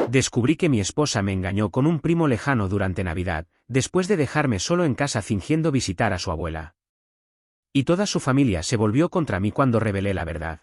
Descubrí que mi esposa me engañó con un primo lejano durante Navidad, después de dejarme solo en casa fingiendo visitar a su abuela. Y toda su familia se volvió contra mí cuando revelé la verdad.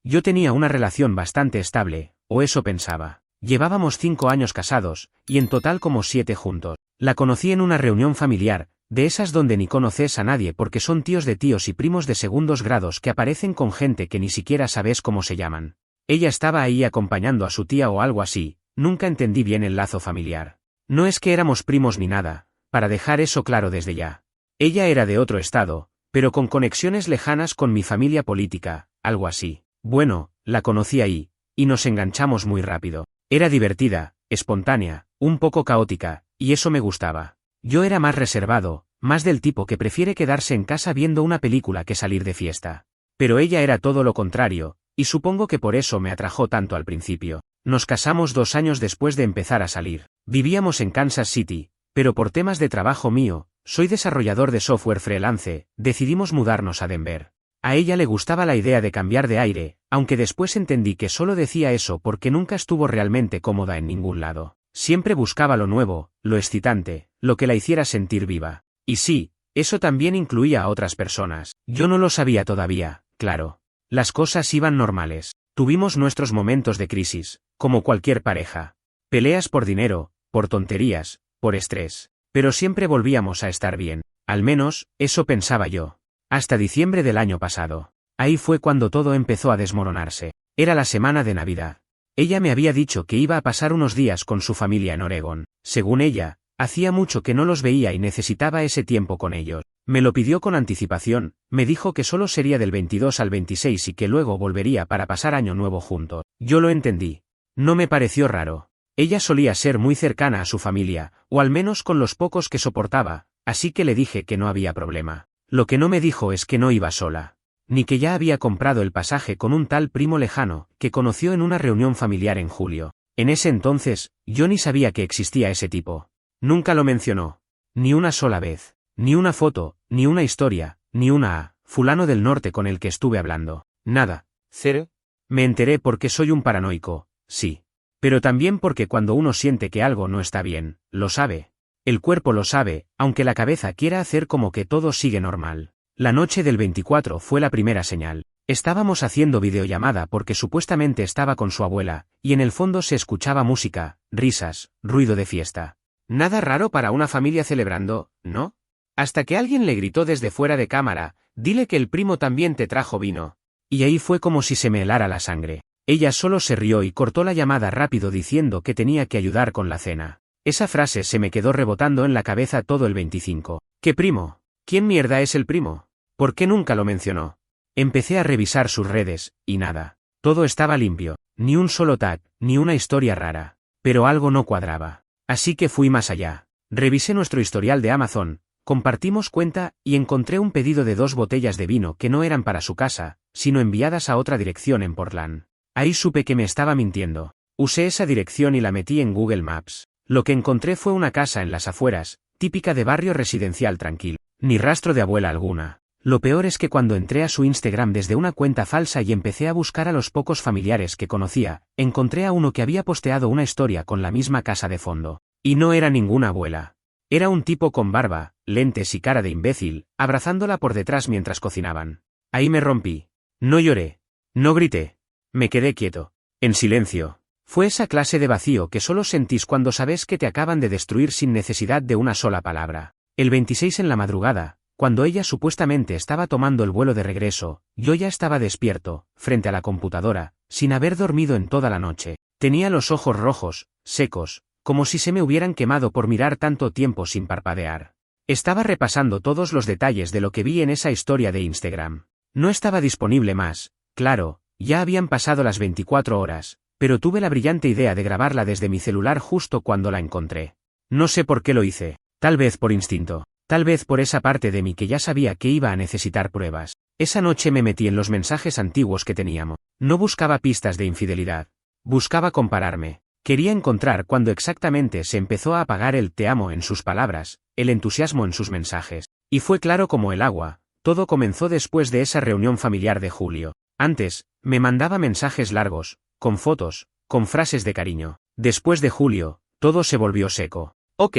Yo tenía una relación bastante estable, o eso pensaba. Llevábamos 5 años casados, y en total como 7 juntos. La conocí en una reunión familiar, de esas donde ni conoces a nadie porque son tíos de tíos y primos de segundos grados que aparecen con gente que ni siquiera sabes cómo se llaman. Ella estaba ahí acompañando a su tía o algo así, nunca entendí bien el lazo familiar. No es que éramos primos ni nada, para dejar eso claro desde ya. Ella era de otro estado, pero con conexiones lejanas con mi familia política, algo así. Bueno, la conocí ahí, y nos enganchamos muy rápido. Era divertida, espontánea, un poco caótica, y eso me gustaba. Yo era más reservado, más del tipo que prefiere quedarse en casa viendo una película que salir de fiesta. Pero ella era todo lo contrario, y supongo que por eso me atrajo tanto al principio. Nos casamos 2 años después de empezar a salir. Vivíamos en Kansas City, pero por temas de trabajo mío, soy desarrollador de software freelance, decidimos mudarnos a Denver. A ella le gustaba la idea de cambiar de aire, aunque después entendí que solo decía eso porque nunca estuvo realmente cómoda en ningún lado. Siempre buscaba lo nuevo, lo excitante, lo que la hiciera sentir viva. Y sí, eso también incluía a otras personas. Yo no lo sabía todavía, claro. Las cosas iban normales. Tuvimos nuestros momentos de crisis, como cualquier pareja. Peleas por dinero, por tonterías, por estrés. Pero siempre volvíamos a estar bien. Al menos, eso pensaba yo. Hasta diciembre del año pasado. Ahí fue cuando todo empezó a desmoronarse. Era la semana de Navidad. Ella me había dicho que iba a pasar unos días con su familia en Oregón. Según ella, hacía mucho que no los veía y necesitaba ese tiempo con ellos. Me lo pidió con anticipación, me dijo que solo sería del 22 al 26 y que luego volvería para pasar Año Nuevo juntos. Yo lo entendí. No me pareció raro. Ella solía ser muy cercana a su familia, o al menos con los pocos que soportaba, así que le dije que no había problema. Lo que no me dijo es que no iba sola. Ni que ya había comprado el pasaje con un tal primo lejano, que conoció en una reunión familiar en julio. En ese entonces, yo ni sabía que existía ese tipo. Nunca lo mencionó. Ni una sola vez. Ni una foto, ni una historia, ni una fulano del norte con el que estuve hablando. Nada. Cero. Me enteré porque soy un paranoico, sí. Pero también porque cuando uno siente que algo no está bien, lo sabe. El cuerpo lo sabe, aunque la cabeza quiera hacer como que todo sigue normal. La noche del 24 fue la primera señal. Estábamos haciendo videollamada porque supuestamente estaba con su abuela, y en el fondo se escuchaba música, risas, ruido de fiesta. Nada raro para una familia celebrando, ¿no? Hasta que alguien le gritó desde fuera de cámara, dile que el primo también te trajo vino. Y ahí fue como si se me helara la sangre. Ella solo se rió y cortó la llamada rápido diciendo que tenía que ayudar con la cena. Esa frase se me quedó rebotando en la cabeza todo el 25. ¿Qué primo? ¿Quién mierda es el primo? ¿Por qué nunca lo mencionó? Empecé a revisar sus redes, y nada. Todo estaba limpio, ni un solo tag, ni una historia rara. Pero algo no cuadraba. Así que fui más allá. Revisé nuestro historial de Amazon, compartimos cuenta, y encontré un pedido de 2 botellas de vino que no eran para su casa, sino enviadas a otra dirección en Portland. Ahí supe que me estaba mintiendo. Usé esa dirección y la metí en Google Maps. Lo que encontré fue una casa en las afueras, típica de barrio residencial tranquilo. Ni rastro de abuela alguna. Lo peor es que cuando entré a su Instagram desde una cuenta falsa y empecé a buscar a los pocos familiares que conocía, encontré a uno que había posteado una historia con la misma casa de fondo. Y no era ninguna abuela. Era un tipo con barba, lentes y cara de imbécil, abrazándola por detrás mientras cocinaban. Ahí me rompí. No lloré. No grité. Me quedé quieto. En silencio. Fue esa clase de vacío que solo sentís cuando sabes que te acaban de destruir sin necesidad de una sola palabra. El 26 en la madrugada, cuando ella supuestamente estaba tomando el vuelo de regreso, yo ya estaba despierto, frente a la computadora, sin haber dormido en toda la noche. Tenía los ojos rojos, secos, como si se me hubieran quemado por mirar tanto tiempo sin parpadear. Estaba repasando todos los detalles de lo que vi en esa historia de Instagram. No estaba disponible más, claro, ya habían pasado las 24 horas. Pero tuve la brillante idea de grabarla desde mi celular justo cuando la encontré. No sé por qué lo hice, tal vez por instinto, tal vez por esa parte de mí que ya sabía que iba a necesitar pruebas. Esa noche me metí en los mensajes antiguos que teníamos. No buscaba pistas de infidelidad. Buscaba compararme. Quería encontrar cuándo exactamente se empezó a apagar el te amo en sus palabras, el entusiasmo en sus mensajes. Y fue claro como el agua. Todo comenzó después de esa reunión familiar de julio. Antes, me mandaba mensajes largos, con fotos, con frases de cariño. Después de julio, todo se volvió seco. Ok.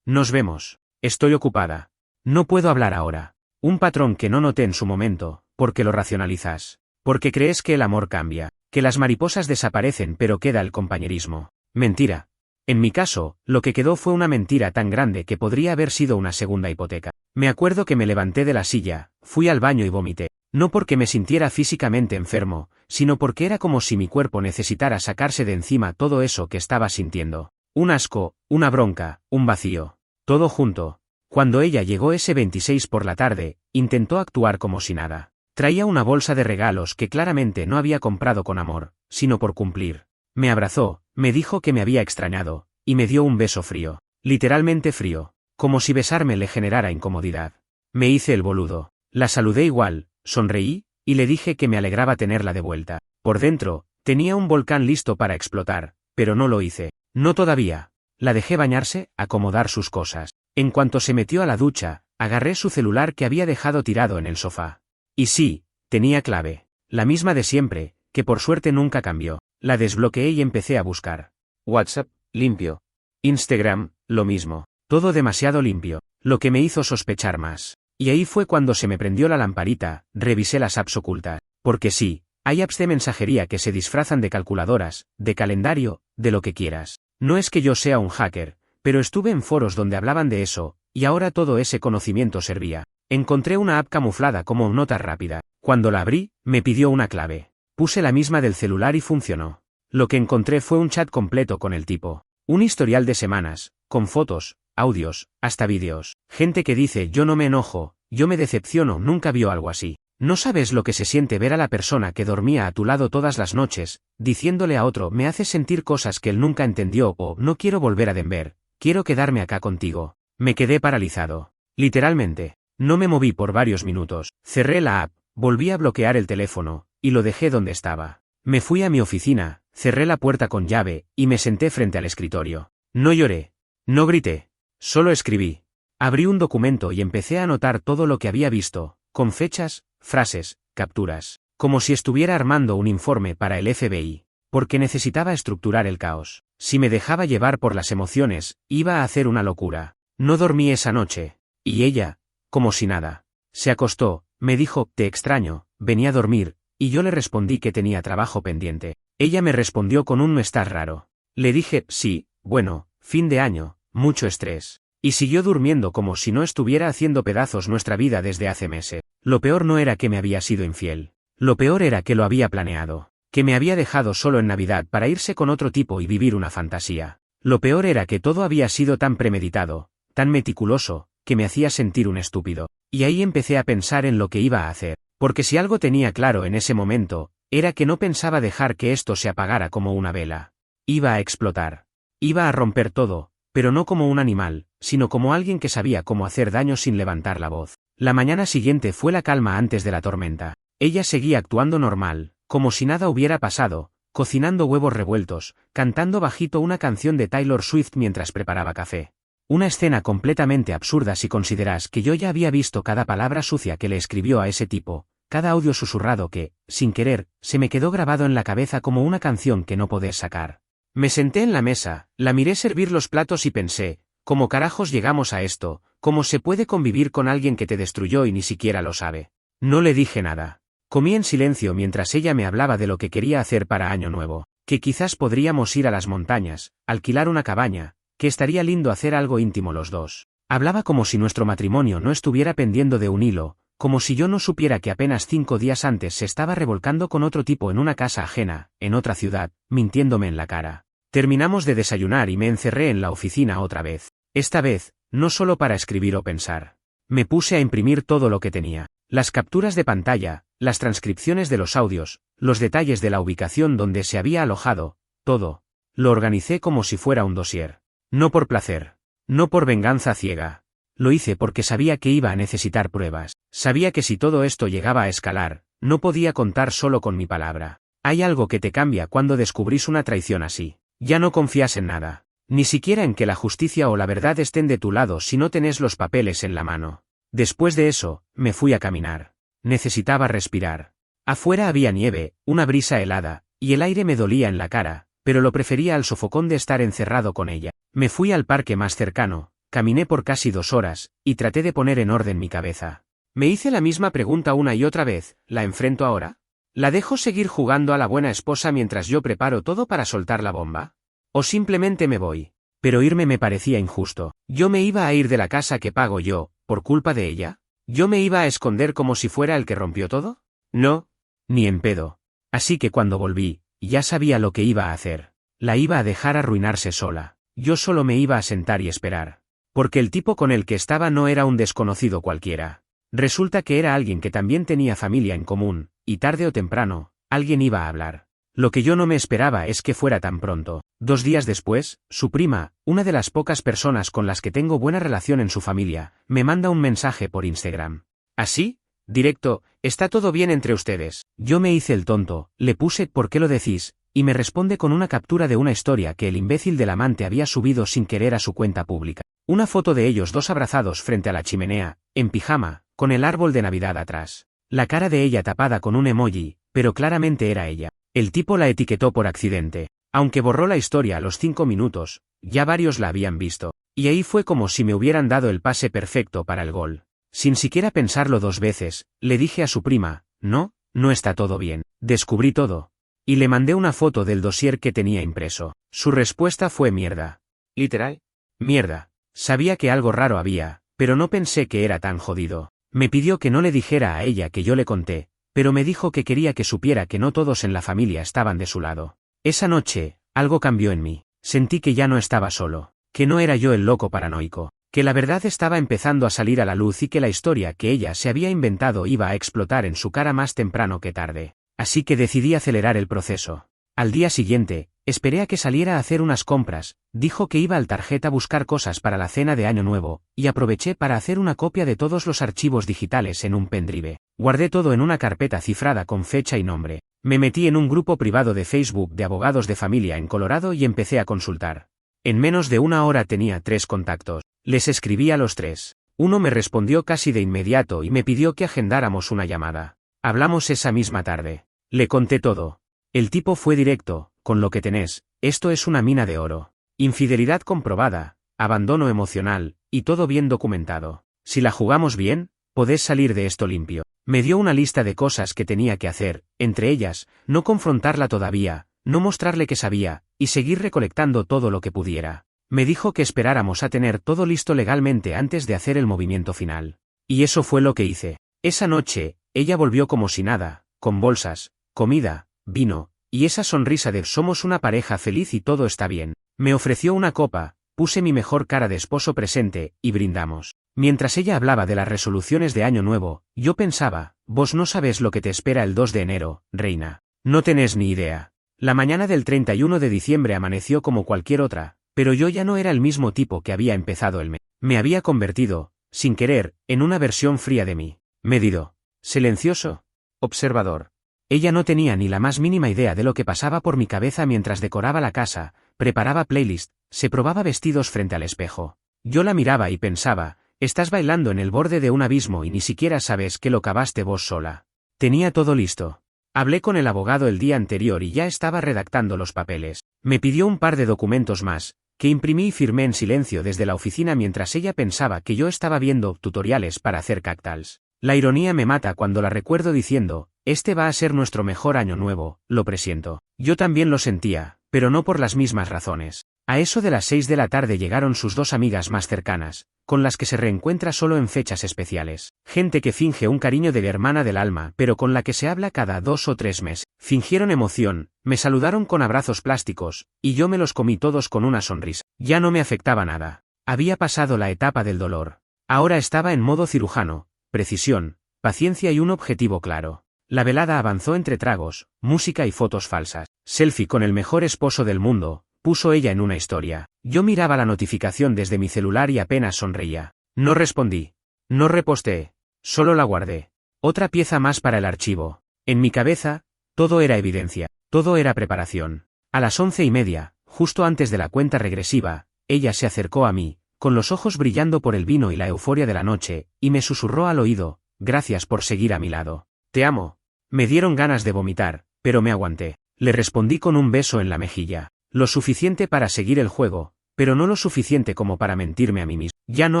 Nos vemos. Estoy ocupada. No puedo hablar ahora. Un patrón que no noté en su momento, porque lo racionalizas. Porque crees que el amor cambia, que las mariposas desaparecen pero queda el compañerismo. Mentira. En mi caso, lo que quedó fue una mentira tan grande que podría haber sido una segunda hipoteca. Me acuerdo que me levanté de la silla, fui al baño y vomité. No porque me sintiera físicamente enfermo, sino porque era como si mi cuerpo necesitara sacarse de encima todo eso que estaba sintiendo. Un asco, una bronca, un vacío. Todo junto. Cuando ella llegó ese 26 por la tarde, intentó actuar como si nada. Traía una bolsa de regalos que claramente no había comprado con amor, sino por cumplir. Me abrazó, me dijo que me había extrañado, y me dio un beso frío. Literalmente frío. Como si besarme le generara incomodidad. Me hice el boludo. La saludé igual, sonreí, y le dije que me alegraba tenerla de vuelta. Por dentro, tenía un volcán listo para explotar, pero no lo hice. No todavía. La dejé bañarse, acomodar sus cosas. En cuanto se metió a la ducha, agarré su celular que había dejado tirado en el sofá. Y sí, tenía clave. La misma de siempre, que por suerte nunca cambió. La desbloqueé y empecé a buscar. WhatsApp, limpio. Instagram, lo mismo. Todo demasiado limpio, lo que me hizo sospechar más. Y ahí fue cuando se me prendió la lamparita, revisé las apps ocultas. Porque sí, hay apps de mensajería que se disfrazan de calculadoras, de calendario, de lo que quieras. No es que yo sea un hacker, pero estuve en foros donde hablaban de eso, y ahora todo ese conocimiento servía. Encontré una app camuflada como nota rápida. Cuando la abrí, me pidió una clave. Puse la misma del celular y funcionó. Lo que encontré fue un chat completo con el tipo. Un historial de semanas, con fotos, audios, hasta vídeos. Gente que dice yo no me enojo, yo me decepciono, nunca vio algo así. No sabes lo que se siente ver a la persona que dormía a tu lado todas las noches, diciéndole a otro me haces sentir cosas que él nunca entendió o no quiero volver a Denver, quiero quedarme acá contigo. Me quedé paralizado. Literalmente. No me moví por varios minutos. Cerré la app, volví a bloquear el teléfono, y lo dejé donde estaba. Me fui a mi oficina, cerré la puerta con llave, y me senté frente al escritorio. No lloré. No grité. Solo escribí. Abrí un documento y empecé a anotar todo lo que había visto, con fechas, frases, capturas. Como si estuviera armando un informe para el FBI. Porque necesitaba estructurar el caos. Si me dejaba llevar por las emociones, iba a hacer una locura. No dormí esa noche. Y ella, como si nada. Se acostó, me dijo, te extraño, venía a dormir, y yo le respondí que tenía trabajo pendiente. Ella me respondió con un no estás raro. Le dije, sí, bueno, fin de año, mucho estrés. Y siguió durmiendo como si no estuviera haciendo pedazos nuestra vida desde hace meses. Lo peor no era que me había sido infiel. Lo peor era que lo había planeado. Que me había dejado solo en Navidad para irse con otro tipo y vivir una fantasía. Lo peor era que todo había sido tan premeditado, tan meticuloso, que me hacía sentir un estúpido. Y ahí empecé a pensar en lo que iba a hacer. Porque si algo tenía claro en ese momento, era que no pensaba dejar que esto se apagara como una vela. Iba a explotar. Iba a romper todo, pero no como un animal, sino como alguien que sabía cómo hacer daño sin levantar la voz. La mañana siguiente fue la calma antes de la tormenta. Ella seguía actuando normal, como si nada hubiera pasado, cocinando huevos revueltos, cantando bajito una canción de Taylor Swift mientras preparaba café. Una escena completamente absurda si consideras que yo ya había visto cada palabra sucia que le escribió a ese tipo, cada audio susurrado que, sin querer, se me quedó grabado en la cabeza como una canción que no podés sacar. Me senté en la mesa, la miré servir los platos y pensé, ¿cómo carajos llegamos a esto? ¿Cómo se puede convivir con alguien que te destruyó y ni siquiera lo sabe? No le dije nada. Comí en silencio mientras ella me hablaba de lo que quería hacer para Año Nuevo, que quizás podríamos ir a las montañas, alquilar una cabaña, que estaría lindo hacer algo íntimo los dos. Hablaba como si nuestro matrimonio no estuviera pendiendo de un hilo, como si yo no supiera que apenas 5 días antes se estaba revolcando con otro tipo en una casa ajena, en otra ciudad, mintiéndome en la cara. Terminamos de desayunar y me encerré en la oficina otra vez. Esta vez, no solo para escribir o pensar. Me puse a imprimir todo lo que tenía. Las capturas de pantalla, las transcripciones de los audios, los detalles de la ubicación donde se había alojado, todo. Lo organicé como si fuera un dossier. No por placer. No por venganza ciega. Lo hice porque sabía que iba a necesitar pruebas. Sabía que si todo esto llegaba a escalar, no podía contar solo con mi palabra. Hay algo que te cambia cuando descubrís una traición así. Ya no confías en nada. Ni siquiera en que la justicia o la verdad estén de tu lado si no tenés los papeles en la mano. Después de eso, me fui a caminar. Necesitaba respirar. Afuera había nieve, una brisa helada, y el aire me dolía en la cara, pero lo prefería al sofocón de estar encerrado con ella. Me fui al parque más cercano, caminé por casi 2 horas, y traté de poner en orden mi cabeza. Me hice la misma pregunta una y otra vez, ¿la enfrento ahora? ¿La dejo seguir jugando a la buena esposa mientras yo preparo todo para soltar la bomba? ¿O simplemente me voy? Pero irme me parecía injusto. ¿Yo me iba a ir de la casa que pago yo, por culpa de ella? ¿Yo me iba a esconder como si fuera el que rompió todo? No, ni en pedo. Así que cuando volví, ya sabía lo que iba a hacer. La iba a dejar arruinarse sola. Yo solo me iba a sentar y esperar. Porque el tipo con el que estaba no era un desconocido cualquiera. Resulta que era alguien que también tenía familia en común, y tarde o temprano, alguien iba a hablar. Lo que yo no me esperaba es que fuera tan pronto. 2 días después, su prima, una de las pocas personas con las que tengo buena relación en su familia, me manda un mensaje por Instagram. ¿Así? Directo, ¿está todo bien entre ustedes? Yo me hice el tonto, le puse ¿por qué lo decís? Y me responde con una captura de una historia que el imbécil del amante había subido sin querer a su cuenta pública. Una foto de ellos 2 abrazados frente a la chimenea, en pijama, con el árbol de Navidad atrás. La cara de ella tapada con un emoji, pero claramente era ella. El tipo la etiquetó por accidente. Aunque borró la historia a los 5 minutos, ya varios la habían visto. Y ahí fue como si me hubieran dado el pase perfecto para el gol. Sin siquiera pensarlo 2 veces, le dije a su prima, no está todo bien. Descubrí todo. Y le mandé una foto del dossier que tenía impreso. Su respuesta fue mierda. ¿Literal? Mierda. Sabía que algo raro había, pero no pensé que era tan jodido. Me pidió que no le dijera a ella que yo le conté, pero me dijo que quería que supiera que no todos en la familia estaban de su lado. Esa noche, algo cambió en mí. Sentí que ya no estaba solo, que no era yo el loco paranoico, que la verdad estaba empezando a salir a la luz y que la historia que ella se había inventado iba a explotar en su cara más temprano que tarde. Así que decidí acelerar el proceso. Al día siguiente, esperé a que saliera a hacer unas compras, dijo que iba al tarjeta a buscar cosas para la cena de Año Nuevo, y aproveché para hacer una copia de todos los archivos digitales en un pendrive. Guardé todo en una carpeta cifrada con fecha y nombre. Me metí en un grupo privado de Facebook de abogados de familia en Colorado y empecé a consultar. En menos de 1 hora tenía 3 contactos. Les escribí a los 3. Uno me respondió casi de inmediato y me pidió que agendáramos una llamada. Hablamos esa misma tarde. Le conté todo. El tipo fue directo, con lo que tenés, esto es una mina de oro. Infidelidad comprobada, abandono emocional, y todo bien documentado. Si la jugamos bien, podés salir de esto limpio. Me dio una lista de cosas que tenía que hacer, entre ellas, no confrontarla todavía, no mostrarle que sabía, y seguir recolectando todo lo que pudiera. Me dijo que esperáramos a tener todo listo legalmente antes de hacer el movimiento final. Y eso fue lo que hice. Esa noche, ella volvió como si nada, con bolsas, comida, vino, y esa sonrisa de somos una pareja feliz y todo está bien. Me ofreció una copa, puse mi mejor cara de esposo presente, y brindamos. Mientras ella hablaba de las resoluciones de Año Nuevo, yo pensaba, vos no sabés lo que te espera el 2 de enero, reina. No tenés ni idea. La mañana del 31 de diciembre amaneció como cualquier otra, pero yo ya no era el mismo tipo que había empezado el mes. Me había convertido, sin querer, en una versión fría de mí. Medido. Silencioso. Observador. Ella no tenía ni la más mínima idea de lo que pasaba por mi cabeza mientras decoraba la casa, preparaba playlist, se probaba vestidos frente al espejo. Yo la miraba y pensaba, estás bailando en el borde de un abismo y ni siquiera sabes que lo cavaste vos sola. Tenía todo listo. Hablé con el abogado el día anterior y ya estaba redactando los papeles. Me pidió un par de documentos más, que imprimí y firmé en silencio desde la oficina mientras ella pensaba que yo estaba viendo tutoriales para hacer cactals. La ironía me mata cuando la recuerdo diciendo, este va a ser nuestro mejor año nuevo, lo presiento. Yo también lo sentía, pero no por las mismas razones. A eso de las 6 de la tarde llegaron sus 2 amigas más cercanas, con las que se reencuentra solo en fechas especiales. Gente que finge un cariño de la hermana del alma pero con la que se habla cada 2 o 3 meses. Fingieron emoción, me saludaron con abrazos plásticos, y yo me los comí todos con una sonrisa. Ya no me afectaba nada. Había pasado la etapa del dolor. Ahora estaba en modo cirujano, precisión, paciencia y un objetivo claro. La velada avanzó entre tragos, música y fotos falsas. Selfie con el mejor esposo del mundo, puso ella en una historia. Yo miraba la notificación desde mi celular y apenas sonreía. No respondí. No reposteé. Solo la guardé. Otra pieza más para el archivo. En mi cabeza, todo era evidencia. Todo era preparación. A las 11:30, justo antes de la cuenta regresiva, ella se acercó a mí, con los ojos brillando por el vino y la euforia de la noche, y me susurró al oído, gracias por seguir a mi lado. Te amo. Me dieron ganas de vomitar, pero me aguanté. Le respondí con un beso en la mejilla. Lo suficiente para seguir el juego, pero no lo suficiente como para mentirme a mí mismo. Ya no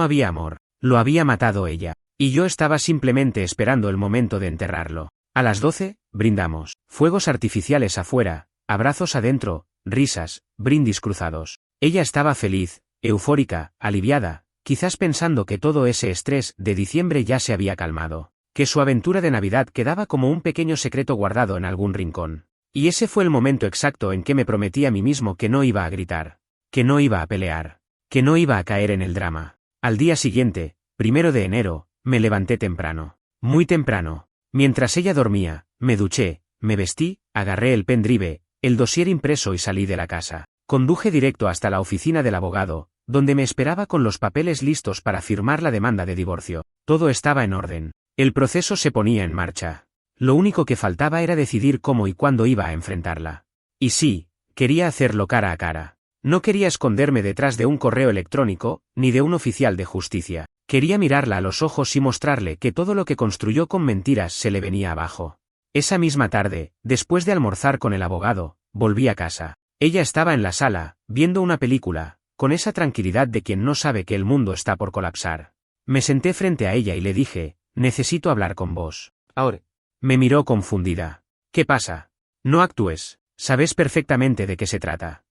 había amor, lo había matado ella, y yo estaba simplemente esperando el momento de enterrarlo. A las 12, brindamos. Fuegos artificiales afuera, abrazos adentro, risas, brindis cruzados. Ella estaba feliz, eufórica, aliviada, quizás pensando que todo ese estrés de diciembre ya se había calmado, que su aventura de Navidad quedaba como un pequeño secreto guardado en algún rincón. Y ese fue el momento exacto en que me prometí a mí mismo que no iba a gritar, que no iba a pelear, que no iba a caer en el drama. Al día siguiente, 1 de enero, me levanté temprano, muy temprano. Mientras ella dormía, me duché, me vestí, agarré el pendrive, el dossier impreso y salí de la casa. Conduje directo hasta la oficina del abogado, donde me esperaba con los papeles listos para firmar la demanda de divorcio. Todo estaba en orden. El proceso se ponía en marcha. Lo único que faltaba era decidir cómo y cuándo iba a enfrentarla. Y sí, quería hacerlo cara a cara. No quería esconderme detrás de un correo electrónico, ni de un oficial de justicia. Quería mirarla a los ojos y mostrarle que todo lo que construyó con mentiras se le venía abajo. Esa misma tarde, después de almorzar con el abogado, volví a casa. Ella estaba en la sala, viendo una película, con esa tranquilidad de quien no sabe que el mundo está por colapsar. Me senté frente a ella y le dije, necesito hablar con vos. Ahora. Me miró confundida. ¿Qué pasa? No actúes, sabes perfectamente de qué se trata.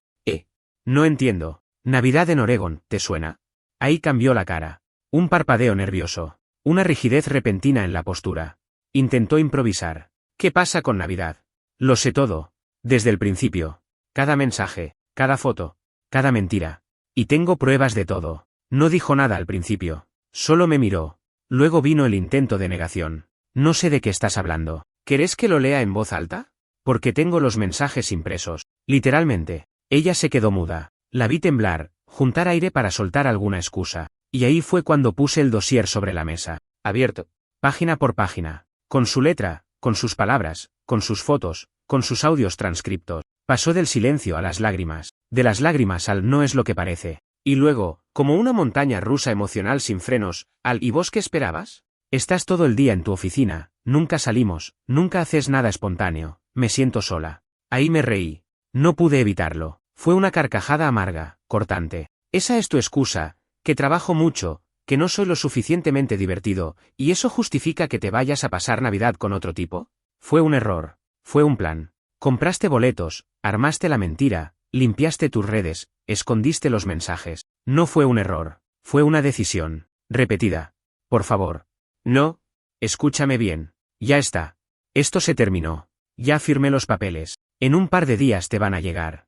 No entiendo. Navidad en Oregón, ¿te suena? Ahí cambió la cara. Un parpadeo nervioso. Una rigidez repentina en la postura. Intentó improvisar. ¿Qué pasa con Navidad? Lo sé todo. Desde el principio. Cada mensaje, cada foto, cada mentira. Y tengo pruebas de todo. No dijo nada al principio. Solo me miró. Luego vino el intento de negación. No sé de qué estás hablando. ¿Querés que lo lea en voz alta? Porque tengo los mensajes impresos. Literalmente. Ella se quedó muda. La vi temblar, juntar aire para soltar alguna excusa. Y ahí fue cuando puse el dossier sobre la mesa. Abierto. Página por página. Con su letra, con sus palabras, con sus fotos, con sus audios transcriptos. Pasó del silencio a las lágrimas. De las lágrimas al no es lo que parece. Y luego, como una montaña rusa emocional sin frenos, al ¿y vos qué esperabas? Estás todo el día en tu oficina, nunca salimos, nunca haces nada espontáneo, me siento sola. Ahí me reí. No pude evitarlo. Fue una carcajada amarga, cortante. Esa es tu excusa, que trabajo mucho, que no soy lo suficientemente divertido, ¿y eso justifica que te vayas a pasar Navidad con otro tipo? Fue un error. Fue un plan. Compraste boletos, armaste la mentira, limpiaste tus redes, escondiste los mensajes. No fue un error. Fue una decisión. Repetida. Por favor. No. Escúchame bien. Ya está. Esto se terminó. Ya firmé los papeles. En un par de días te van a llegar.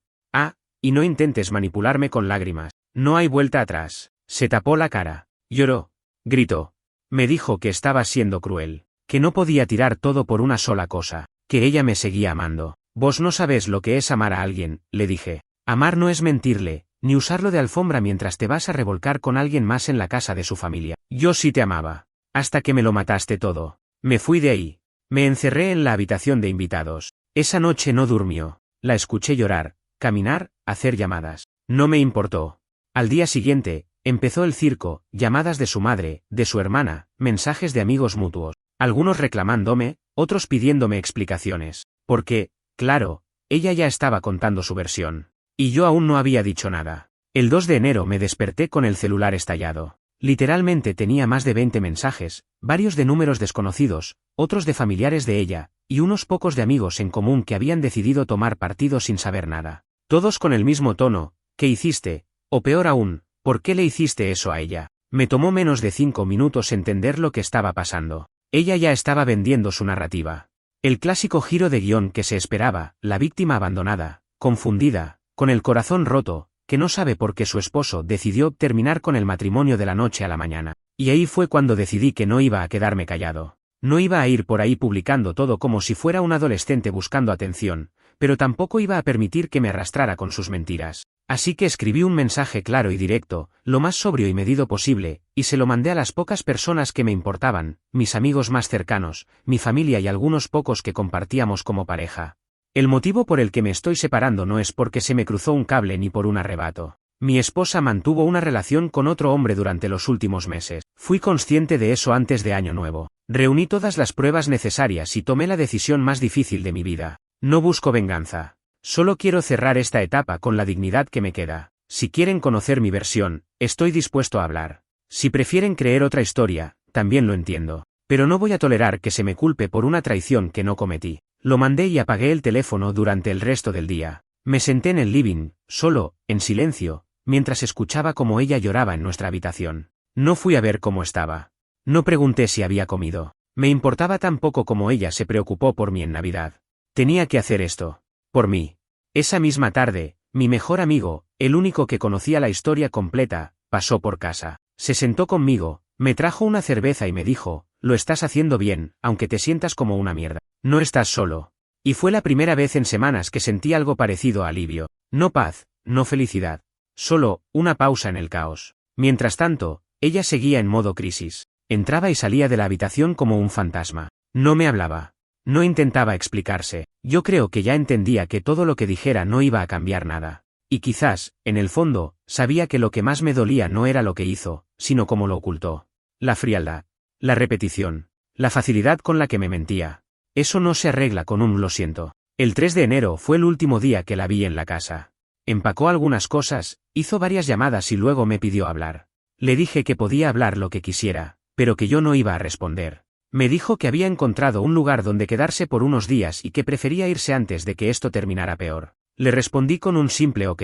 Y no intentes manipularme con lágrimas. No hay vuelta atrás. Se tapó la cara. Lloró. Gritó. Me dijo que estaba siendo cruel. Que no podía tirar todo por una sola cosa. Que ella me seguía amando. Vos no sabés lo que es amar a alguien, le dije. Amar no es mentirle, ni usarlo de alfombra mientras te vas a revolcar con alguien más en la casa de su familia. Yo sí te amaba. Hasta que me lo mataste todo. Me fui de ahí. Me encerré en la habitación de invitados. Esa noche no durmió. La escuché llorar, caminar, hacer llamadas. No me importó. Al día siguiente, empezó el circo, llamadas de su madre, de su hermana, mensajes de amigos mutuos. Algunos reclamándome, otros pidiéndome explicaciones. Porque, claro, ella ya estaba contando su versión. Y yo aún no había dicho nada. El 2 de enero me desperté con el celular estallado. Literalmente tenía más de 20 mensajes, varios de números desconocidos, otros de familiares de ella, y unos pocos de amigos en común que habían decidido tomar partido sin saber nada. Todos con el mismo tono, ¿qué hiciste? O peor aún, ¿por qué le hiciste eso a ella? Me tomó menos de 5 minutos entender lo que estaba pasando. Ella ya estaba vendiendo su narrativa. El clásico giro de guión que se esperaba, la víctima abandonada, confundida, con el corazón roto, que no sabe por qué su esposo decidió terminar con el matrimonio de la noche a la mañana. Y ahí fue cuando decidí que no iba a quedarme callado. No iba a ir por ahí publicando todo como si fuera un adolescente buscando atención, pero tampoco iba a permitir que me arrastrara con sus mentiras. Así que escribí un mensaje claro y directo, lo más sobrio y medido posible, y se lo mandé a las pocas personas que me importaban, mis amigos más cercanos, mi familia y algunos pocos que compartíamos como pareja. El motivo por el que me estoy separando no es porque se me cruzó un cable ni por un arrebato. Mi esposa mantuvo una relación con otro hombre durante los últimos meses. Fui consciente de eso antes de Año Nuevo. Reuní todas las pruebas necesarias y tomé la decisión más difícil de mi vida. No busco venganza. Solo quiero cerrar esta etapa con la dignidad que me queda. Si quieren conocer mi versión, estoy dispuesto a hablar. Si prefieren creer otra historia, también lo entiendo. Pero no voy a tolerar que se me culpe por una traición que no cometí. Lo mandé y apagué el teléfono durante el resto del día. Me senté en el living, solo, en silencio, mientras escuchaba cómo ella lloraba en nuestra habitación. No fui a ver cómo estaba. No pregunté si había comido. Me importaba tan poco como ella se preocupó por mí en Navidad. Tenía que hacer esto. Por mí. Esa misma tarde, mi mejor amigo, el único que conocía la historia completa, pasó por casa. Se sentó conmigo, me trajo una cerveza y me dijo, lo estás haciendo bien, aunque te sientas como una mierda. No estás solo. Y fue la primera vez en semanas que sentí algo parecido a alivio. No paz, no felicidad. Solo, una pausa en el caos. Mientras tanto, ella seguía en modo crisis. Entraba y salía de la habitación como un fantasma. No me hablaba. No intentaba explicarse. Yo creo que ya entendía que todo lo que dijera no iba a cambiar nada. Y quizás, en el fondo, sabía que lo que más me dolía no era lo que hizo, sino cómo lo ocultó. La frialdad. La repetición. La facilidad con la que me mentía. Eso no se arregla con un lo siento. El 3 de enero fue el último día que la vi en la casa. Empacó algunas cosas, hizo varias llamadas y luego me pidió hablar. Le dije que podía hablar lo que quisiera, pero que yo no iba a responder. Me dijo que había encontrado un lugar donde quedarse por unos días y que prefería irse antes de que esto terminara peor. Le respondí con un simple ok.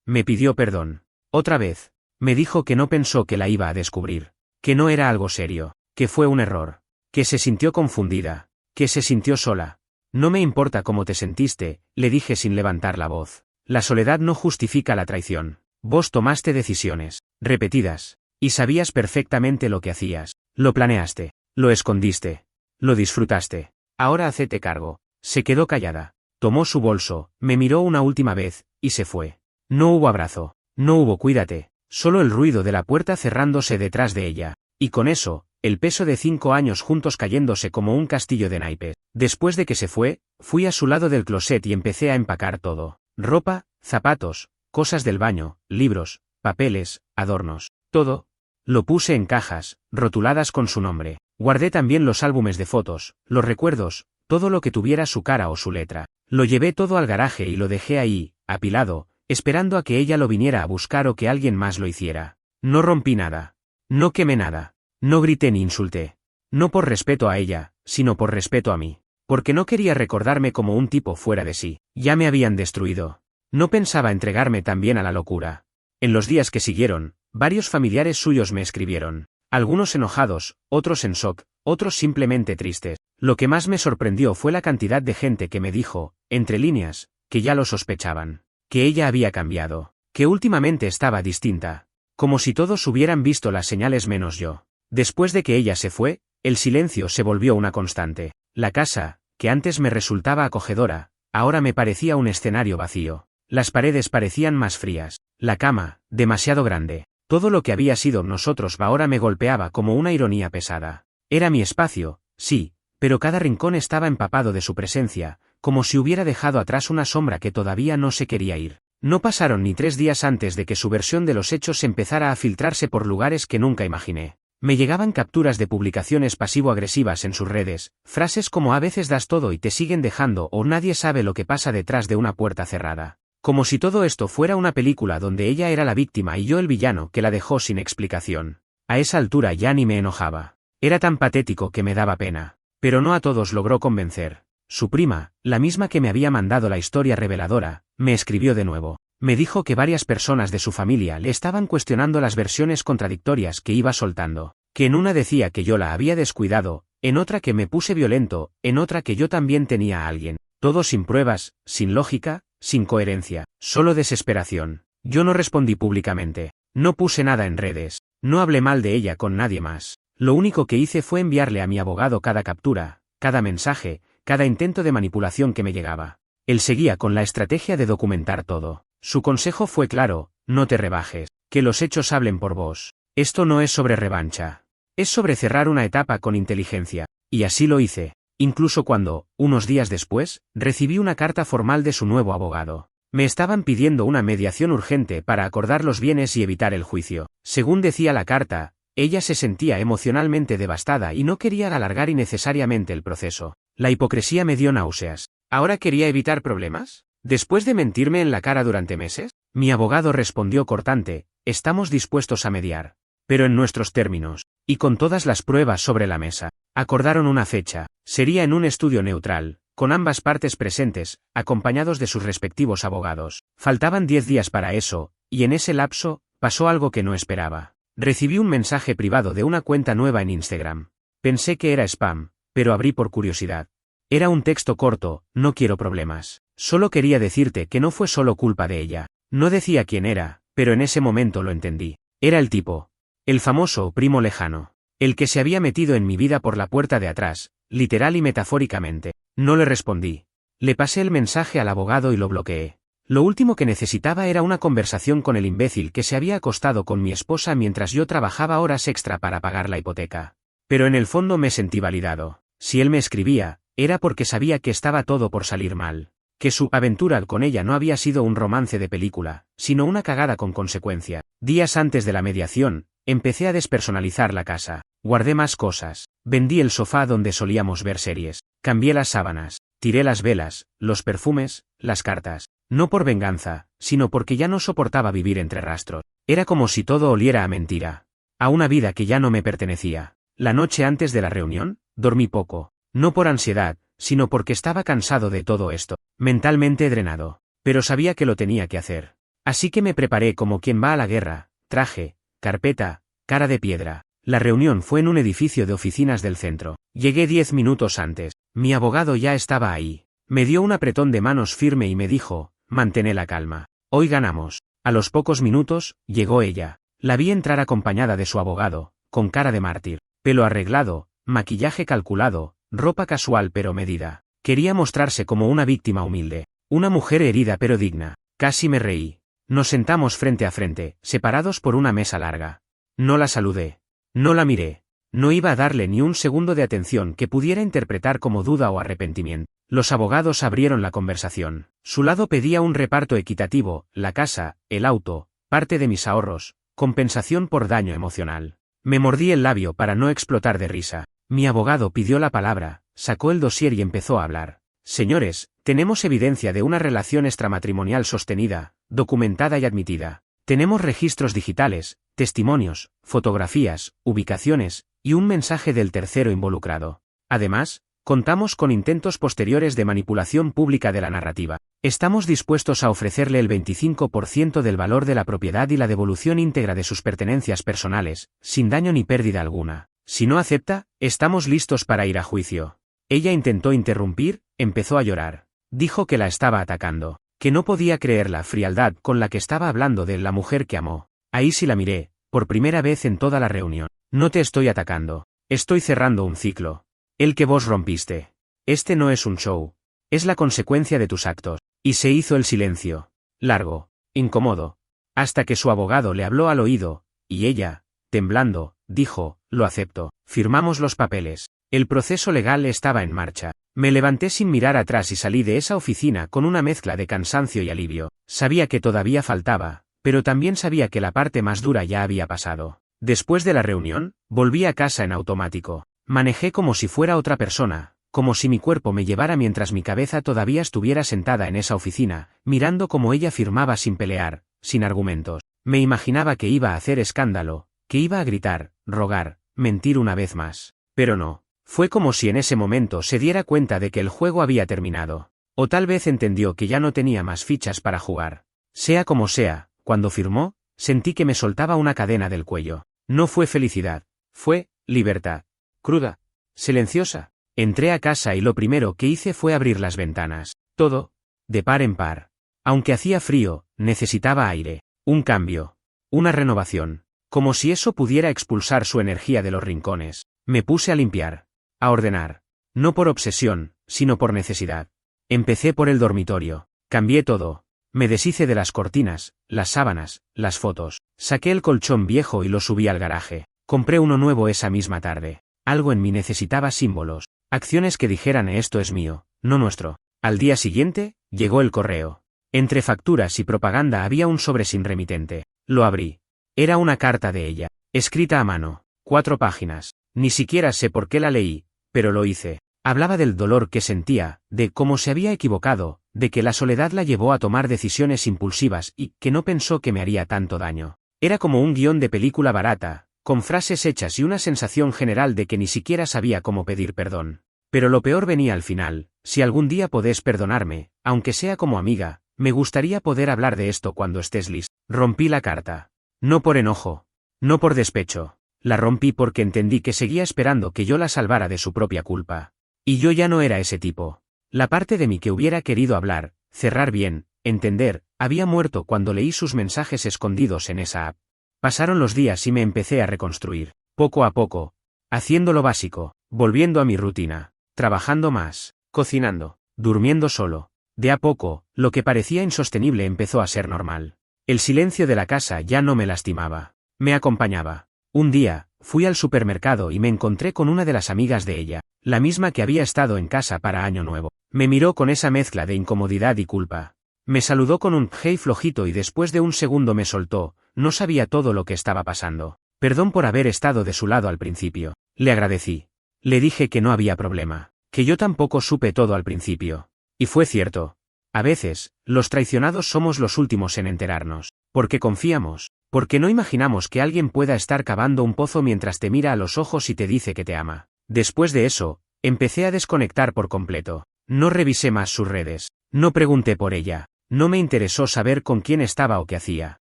Me pidió perdón. Otra vez. Me dijo que no pensó que la iba a descubrir. Que no era algo serio. Que fue un error. Que se sintió confundida. Que se sintió sola. No me importa cómo te sentiste, le dije sin levantar la voz. La soledad no justifica la traición. Vos tomaste decisiones. Repetidas. Y sabías perfectamente lo que hacías. Lo planeaste. Lo escondiste. Lo disfrutaste. Ahora hacete cargo. Se quedó callada. Tomó su bolso, me miró una última vez, y se fue. No hubo abrazo. No hubo cuídate. Solo el ruido de la puerta cerrándose detrás de ella. Y con eso, el peso de 5 años juntos cayéndose como un castillo de naipes. Después de que se fue, fui a su lado del closet y empecé a empacar todo. Ropa, zapatos, cosas del baño, libros, papeles, adornos. Todo. Lo puse en cajas, rotuladas con su nombre. Guardé también los álbumes de fotos, los recuerdos, todo lo que tuviera su cara o su letra. Lo llevé todo al garaje y lo dejé ahí, apilado, esperando a que ella lo viniera a buscar o que alguien más lo hiciera. No rompí nada. No quemé nada. No grité ni insulté. No por respeto a ella, sino por respeto a mí. Porque no quería recordarme como un tipo fuera de sí. Ya me habían destruido. No pensaba entregarme también a la locura. En los días que siguieron, varios familiares suyos me escribieron. Algunos enojados, otros en shock, otros simplemente tristes. Lo que más me sorprendió fue la cantidad de gente que me dijo, entre líneas, que ya lo sospechaban. Que ella había cambiado. Que últimamente estaba distinta. Como si todos hubieran visto las señales menos yo. Después de que ella se fue, el silencio se volvió una constante. La casa, que antes me resultaba acogedora, ahora me parecía un escenario vacío. Las paredes parecían más frías. La cama, demasiado grande. Todo lo que había sido nosotros ahora me golpeaba como una ironía pesada. Era mi espacio, sí, pero cada rincón estaba empapado de su presencia, como si hubiera dejado atrás una sombra que todavía no se quería ir. No pasaron ni 3 días antes de que su versión de los hechos empezara a filtrarse por lugares que nunca imaginé. Me llegaban capturas de publicaciones pasivo-agresivas en sus redes, frases como a veces das todo y te siguen dejando o nadie sabe lo que pasa detrás de una puerta cerrada. Como si todo esto fuera una película donde ella era la víctima y yo el villano que la dejó sin explicación. A esa altura ya ni me enojaba. Era tan patético que me daba pena. Pero no a todos logró convencer. Su prima, la misma que me había mandado la historia reveladora, me escribió de nuevo. Me dijo que varias personas de su familia le estaban cuestionando las versiones contradictorias que iba soltando. Que en una decía que yo la había descuidado, en otra que me puse violento, en otra que yo también tenía a alguien. Todo sin pruebas, sin lógica, sin coherencia, solo desesperación. Yo no respondí públicamente. No puse nada en redes. No hablé mal de ella con nadie más. Lo único que hice fue enviarle a mi abogado cada captura, cada mensaje, cada intento de manipulación que me llegaba. Él seguía con la estrategia de documentar todo. Su consejo fue claro: no te rebajes, que los hechos hablen por vos. Esto no es sobre revancha. Es sobre cerrar una etapa con inteligencia. Y así lo hice. Incluso cuando, unos días después, recibí una carta formal de su nuevo abogado. Me estaban pidiendo una mediación urgente para acordar los bienes y evitar el juicio. Según decía la carta, ella se sentía emocionalmente devastada y no quería alargar innecesariamente el proceso. La hipocresía me dio náuseas. ¿Ahora quería evitar problemas? ¿Después de mentirme en la cara durante meses? Mi abogado respondió cortante, estamos dispuestos a mediar. Pero en nuestros términos, y con todas las pruebas sobre la mesa. Acordaron una fecha, sería en un estudio neutral, con ambas partes presentes, acompañados de sus respectivos abogados. Faltaban 10 días para eso, y en ese lapso, pasó algo que no esperaba. Recibí un mensaje privado de una cuenta nueva en Instagram. Pensé que era spam, pero abrí por curiosidad. Era un texto corto, no quiero problemas. Solo quería decirte que no fue solo culpa de ella. No decía quién era, pero en ese momento lo entendí. Era el tipo. El famoso primo lejano. El que se había metido en mi vida por la puerta de atrás, literal y metafóricamente. No le respondí. Le pasé el mensaje al abogado y lo bloqueé. Lo último que necesitaba era una conversación con el imbécil que se había acostado con mi esposa mientras yo trabajaba horas extra para pagar la hipoteca. Pero en el fondo me sentí validado. Si él me escribía, era porque sabía que estaba todo por salir mal. Que su aventura con ella no había sido un romance de película, sino una cagada con consecuencia. Días antes de la mediación, empecé a despersonalizar la casa. Guardé más cosas. Vendí el sofá donde solíamos ver series. Cambié las sábanas. Tiré las velas, los perfumes, las cartas. No por venganza, sino porque ya no soportaba vivir entre rastros. Era como si todo oliera a mentira. A una vida que ya no me pertenecía. La noche antes de la reunión, dormí poco. No por ansiedad, sino porque estaba cansado de todo esto. Mentalmente drenado. Pero sabía que lo tenía que hacer. Así que me preparé como quien va a la guerra. Traje, carpeta, cara de piedra. La reunión fue en un edificio de oficinas del centro. Llegué 10 minutos antes. Mi abogado ya estaba ahí. Me dio un apretón de manos firme y me dijo, mantén la calma. Hoy ganamos. A los pocos minutos, llegó ella. La vi entrar acompañada de su abogado, con cara de mártir. Pelo arreglado, maquillaje calculado, ropa casual pero medida. Quería mostrarse como una víctima humilde. Una mujer herida pero digna. Casi me reí. Nos sentamos frente a frente, separados por una mesa larga. No la saludé. No la miré. No iba a darle ni un segundo de atención que pudiera interpretar como duda o arrepentimiento. Los abogados abrieron la conversación. Su lado pedía un reparto equitativo, la casa, el auto, parte de mis ahorros, compensación por daño emocional. Me mordí el labio para no explotar de risa. Mi abogado pidió la palabra, sacó el dossier y empezó a hablar. Señores, tenemos evidencia de una relación extramatrimonial sostenida, documentada y admitida. Tenemos registros digitales, testimonios, fotografías, ubicaciones, y un mensaje del tercero involucrado. Además, contamos con intentos posteriores de manipulación pública de la narrativa. Estamos dispuestos a ofrecerle el 25% del valor de la propiedad y la devolución íntegra de sus pertenencias personales, sin daño ni pérdida alguna. Si no acepta, estamos listos para ir a juicio. Ella intentó interrumpir, empezó a llorar. Dijo que la estaba atacando, que no podía creer la frialdad con la que estaba hablando de la mujer que amó. Ahí sí la miré, por primera vez en toda la reunión. No te estoy atacando. Estoy cerrando un ciclo. El que vos rompiste. Este no es un show. Es la consecuencia de tus actos. Y se hizo el silencio. Largo. Incómodo. Hasta que su abogado le habló al oído, y ella, temblando, dijo, lo acepto. Firmamos los papeles. El proceso legal estaba en marcha. Me levanté sin mirar atrás y salí de esa oficina con una mezcla de cansancio y alivio. Sabía que todavía faltaba, pero también sabía que la parte más dura ya había pasado. Después de la reunión, volví a casa en automático. Manejé como si fuera otra persona, como si mi cuerpo me llevara mientras mi cabeza todavía estuviera sentada en esa oficina, mirando cómo ella firmaba sin pelear, sin argumentos. Me imaginaba que iba a hacer escándalo, que iba a gritar, rogar, mentir una vez más. Pero no. Fue como si en ese momento se diera cuenta de que el juego había terminado. O tal vez entendió que ya no tenía más fichas para jugar. Sea como sea, cuando firmó, sentí que me soltaba una cadena del cuello. No fue felicidad. Fue libertad. Cruda. Silenciosa. Entré a casa y lo primero que hice fue abrir las ventanas. Todo, de par en par. Aunque hacía frío, necesitaba aire. Un cambio. Una renovación. Como si eso pudiera expulsar su energía de los rincones. Me puse a limpiar. A ordenar. No por obsesión, sino por necesidad. Empecé por el dormitorio. Cambié todo. Me deshice de las cortinas, las sábanas, las fotos. Saqué el colchón viejo y lo subí al garaje. Compré uno nuevo esa misma tarde. Algo en mí necesitaba símbolos. Acciones que dijeran esto es mío, no nuestro. Al día siguiente, llegó el correo. Entre facturas y propaganda había un sobre sin remitente. Lo abrí. Era una carta de ella. Escrita a mano. 4 páginas. Ni siquiera sé por qué la leí, pero lo hice. Hablaba del dolor que sentía, de cómo se había equivocado, de que la soledad la llevó a tomar decisiones impulsivas y que no pensó que me haría tanto daño. Era como un guión de película barata, con frases hechas y una sensación general de que ni siquiera sabía cómo pedir perdón. Pero lo peor venía al final: si algún día podés perdonarme, aunque sea como amiga, me gustaría poder hablar de esto cuando estés lista. Rompí la carta. No por enojo. No por despecho. La rompí porque entendí que seguía esperando que yo la salvara de su propia culpa. Y yo ya no era ese tipo. La parte de mí que hubiera querido hablar, cerrar bien, entender, había muerto cuando leí sus mensajes escondidos en esa app. Pasaron los días y me empecé a reconstruir, poco a poco, haciendo lo básico, volviendo a mi rutina, trabajando más, cocinando, durmiendo solo. De a poco, lo que parecía insostenible empezó a ser normal. El silencio de la casa ya no me lastimaba, me acompañaba. Un día, fui al supermercado y me encontré con una de las amigas de ella, la misma que había estado en casa para Año Nuevo. Me miró con esa mezcla de incomodidad y culpa. Me saludó con un hey flojito y después de un segundo me soltó: no sabía todo lo que estaba pasando. Perdón por haber estado de su lado al principio. Le agradecí. Le dije que no había problema, que yo tampoco supe todo al principio. Y fue cierto. A veces, los traicionados somos los últimos en enterarnos, porque confiamos, porque no imaginamos que alguien pueda estar cavando un pozo mientras te mira a los ojos y te dice que te ama. Después de eso, empecé a desconectar por completo. No revisé más sus redes, no pregunté por ella, no me interesó saber con quién estaba o qué hacía.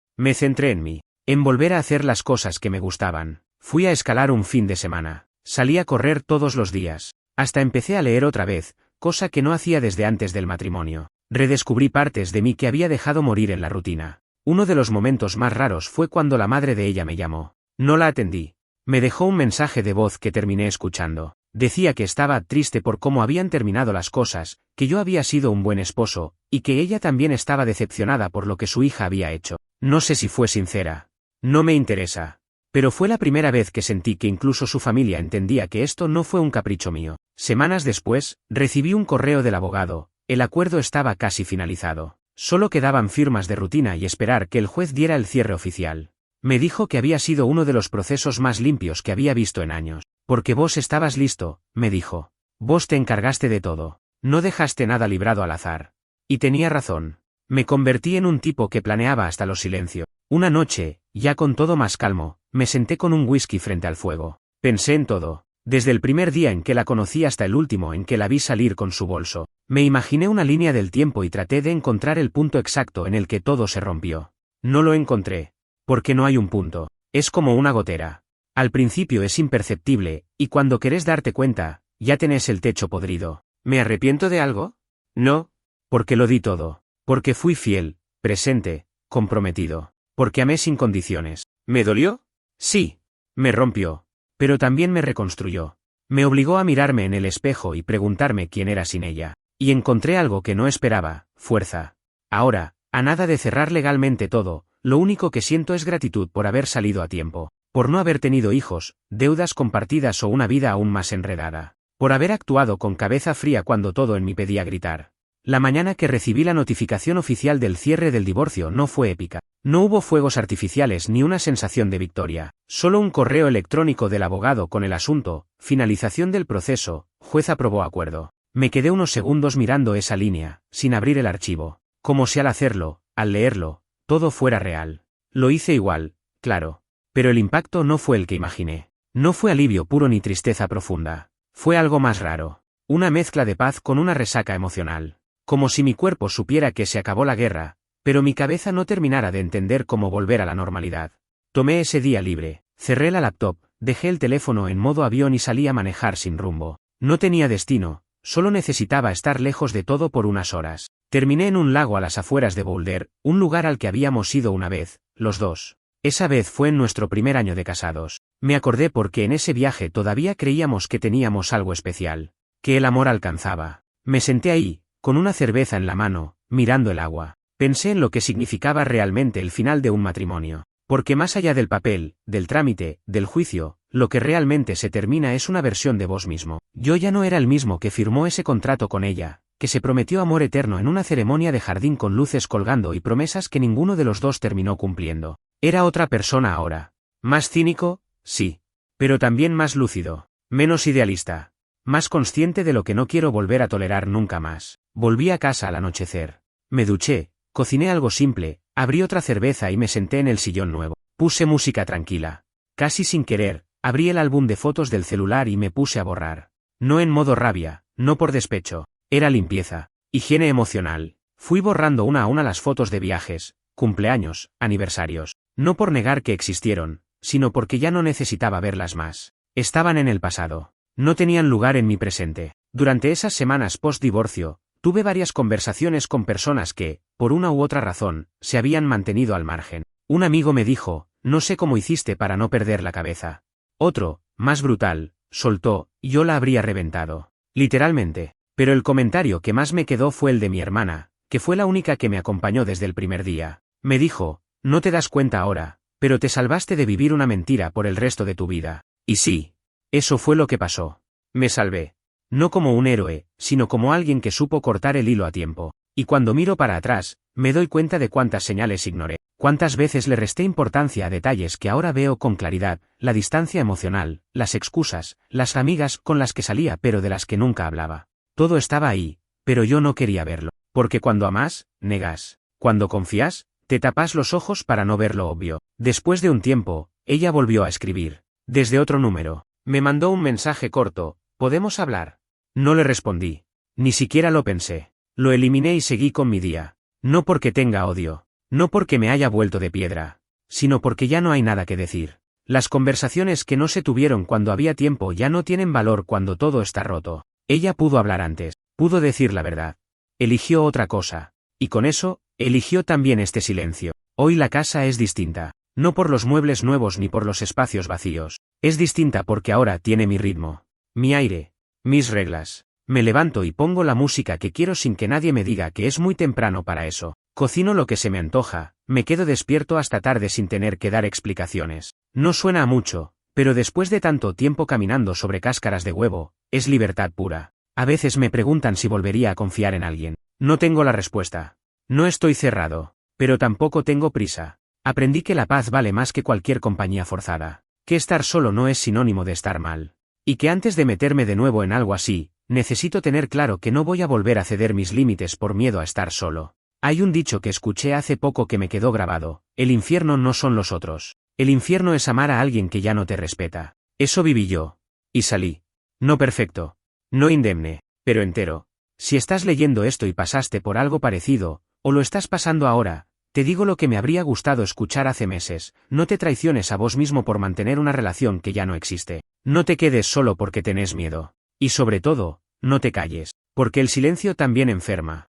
Me centré en mí, en volver a hacer las cosas que me gustaban. Fui a escalar un fin de semana, salí a correr todos los días, hasta empecé a leer otra vez, cosa que no hacía desde antes del matrimonio. Redescubrí partes de mí que había dejado morir en la rutina. Uno de los momentos más raros fue cuando la madre de ella me llamó. No la atendí. Me dejó un mensaje de voz que terminé escuchando. Decía que estaba triste por cómo habían terminado las cosas, que yo había sido un buen esposo, y que ella también estaba decepcionada por lo que su hija había hecho. No sé si fue sincera. No me interesa. Pero fue la primera vez que sentí que incluso su familia entendía que esto no fue un capricho mío. Semanas después, recibí un correo del abogado. El acuerdo estaba casi finalizado. Solo quedaban firmas de rutina y esperar que el juez diera el cierre oficial. Me dijo que había sido uno de los procesos más limpios que había visto en años. Porque vos estabas listo, me dijo. Vos te encargaste de todo. No dejaste nada librado al azar. Y tenía razón. Me convertí en un tipo que planeaba hasta los silencios. Una noche, ya con todo más calmo, me senté con un whisky frente al fuego. Pensé en todo. Desde el primer día en que la conocí hasta el último en que la vi salir con su bolso. Me imaginé una línea del tiempo y traté de encontrar el punto exacto en el que todo se rompió. No lo encontré. Porque no hay un punto. Es como una gotera. Al principio es imperceptible, y cuando querés darte cuenta, ya tenés el techo podrido. ¿Me arrepiento de algo? No. Porque lo di todo. Porque fui fiel, presente, comprometido. Porque amé sin condiciones. ¿Me dolió? Sí. Me rompió. Pero también me reconstruyó. Me obligó a mirarme en el espejo y preguntarme quién era sin ella. Y encontré algo que no esperaba: fuerza. Ahora, a nada de cerrar legalmente todo, lo único que siento es gratitud por haber salido a tiempo. Por no haber tenido hijos, deudas compartidas o una vida aún más enredada. Por haber actuado con cabeza fría cuando todo en mí pedía gritar. La mañana que recibí la notificación oficial del cierre del divorcio no fue épica. No hubo fuegos artificiales ni una sensación de victoria, solo un correo electrónico del abogado con el asunto: finalización del proceso, juez aprobó acuerdo. Me quedé unos segundos mirando esa línea, sin abrir el archivo, como si al hacerlo, al leerlo, todo fuera real. Lo hice igual, claro. Pero el impacto no fue el que imaginé. No fue alivio puro ni tristeza profunda. Fue algo más raro. Una mezcla de paz con una resaca emocional. Como si mi cuerpo supiera que se acabó la guerra, pero mi cabeza no terminara de entender cómo volver a la normalidad. Tomé ese día libre, cerré la laptop, dejé el teléfono en modo avión y salí a manejar sin rumbo. No tenía destino, solo necesitaba estar lejos de todo por unas horas. Terminé en un lago a las afueras de Boulder, un lugar al que habíamos ido una vez, los dos. Esa vez fue en nuestro primer año de casados. Me acordé porque en ese viaje todavía creíamos que teníamos algo especial, que el amor alcanzaba. Me senté ahí, con una cerveza en la mano, mirando el agua. Pensé en lo que significaba realmente el final de un matrimonio. Porque más allá del papel, del trámite, del juicio, lo que realmente se termina es una versión de vos mismo. Yo ya no era el mismo que firmó ese contrato con ella, que se prometió amor eterno en una ceremonia de jardín con luces colgando y promesas que ninguno de los dos terminó cumpliendo. Era otra persona ahora. Más cínico, sí. Pero también más lúcido. Menos idealista. más consciente de lo que no quiero volver a tolerar nunca más. Volví a casa al anochecer. Me duché, cociné algo simple, abrí otra cerveza y me senté en el sillón nuevo. Puse música tranquila. Casi sin querer, abrí el álbum de fotos del celular y me puse a borrar. No en modo rabia, no por despecho, era limpieza, higiene emocional. Fui borrando una a una las fotos de viajes, cumpleaños, aniversarios. No por negar que existieron, sino porque ya no necesitaba verlas más. Estaban en el pasado. No tenían lugar en mi presente. Durante esas semanas post-divorcio, tuve varias conversaciones con personas que, por una u otra razón, se habían mantenido al margen. Un amigo me dijo, no sé cómo hiciste para no perder la cabeza. Otro, más brutal, soltó, y yo la habría reventado. Literalmente. Pero el comentario que más me quedó fue el de mi hermana, que fue la única que me acompañó desde el primer día. Me dijo, no te das cuenta ahora, pero te salvaste de vivir una mentira por el resto de tu vida. Y sí. Eso fue lo que pasó. Me salvé. No como un héroe, sino como alguien que supo cortar el hilo a tiempo. Y cuando miro para atrás, me doy cuenta de cuántas señales ignoré, cuántas veces le resté importancia a detalles que ahora veo con claridad, la distancia emocional, las excusas, las amigas con las que salía pero de las que nunca hablaba. Todo estaba ahí, pero yo no quería verlo. Porque cuando amas, negas. Cuando confías, te tapas los ojos para no ver lo obvio. Después de un tiempo, ella volvió a escribir. Desde otro número. Me mandó un mensaje corto, ¿podemos hablar? No le respondí. Ni siquiera lo pensé. Lo eliminé y seguí con mi día. No porque tenga odio. No porque me haya vuelto de piedra. Sino porque ya no hay nada que decir. Las conversaciones que no se tuvieron cuando había tiempo ya no tienen valor cuando todo está roto. Ella pudo hablar antes. Pudo decir la verdad. Eligió otra cosa. Y con eso, eligió también este silencio. Hoy la casa es distinta. No por los muebles nuevos ni por los espacios vacíos. Es distinta porque ahora tiene mi ritmo. Mi aire. Mis reglas. Me levanto y pongo la música que quiero sin que nadie me diga que es muy temprano para eso. Cocino lo que se me antoja, me quedo despierto hasta tarde sin tener que dar explicaciones. No suena a mucho, pero después de tanto tiempo caminando sobre cáscaras de huevo, es libertad pura. A veces me preguntan si volvería a confiar en alguien. No tengo la respuesta. No estoy cerrado, pero tampoco tengo prisa. Aprendí que la paz vale más que cualquier compañía forzada. Que estar solo no es sinónimo de estar mal. Y que antes de meterme de nuevo en algo así, necesito tener claro que no voy a volver a ceder mis límites por miedo a estar solo. Hay un dicho que escuché hace poco que me quedó grabado: el infierno no son los otros. El infierno es amar a alguien que ya no te respeta. Eso viví yo. Y salí. No perfecto. No indemne, pero entero. Si estás leyendo esto y pasaste por algo parecido, o lo estás pasando ahora, te digo lo que me habría gustado escuchar hace meses: no te traiciones a vos mismo por mantener una relación que ya no existe. No te quedes solo porque tenés miedo. Y sobre todo, no te calles, porque el silencio también enferma.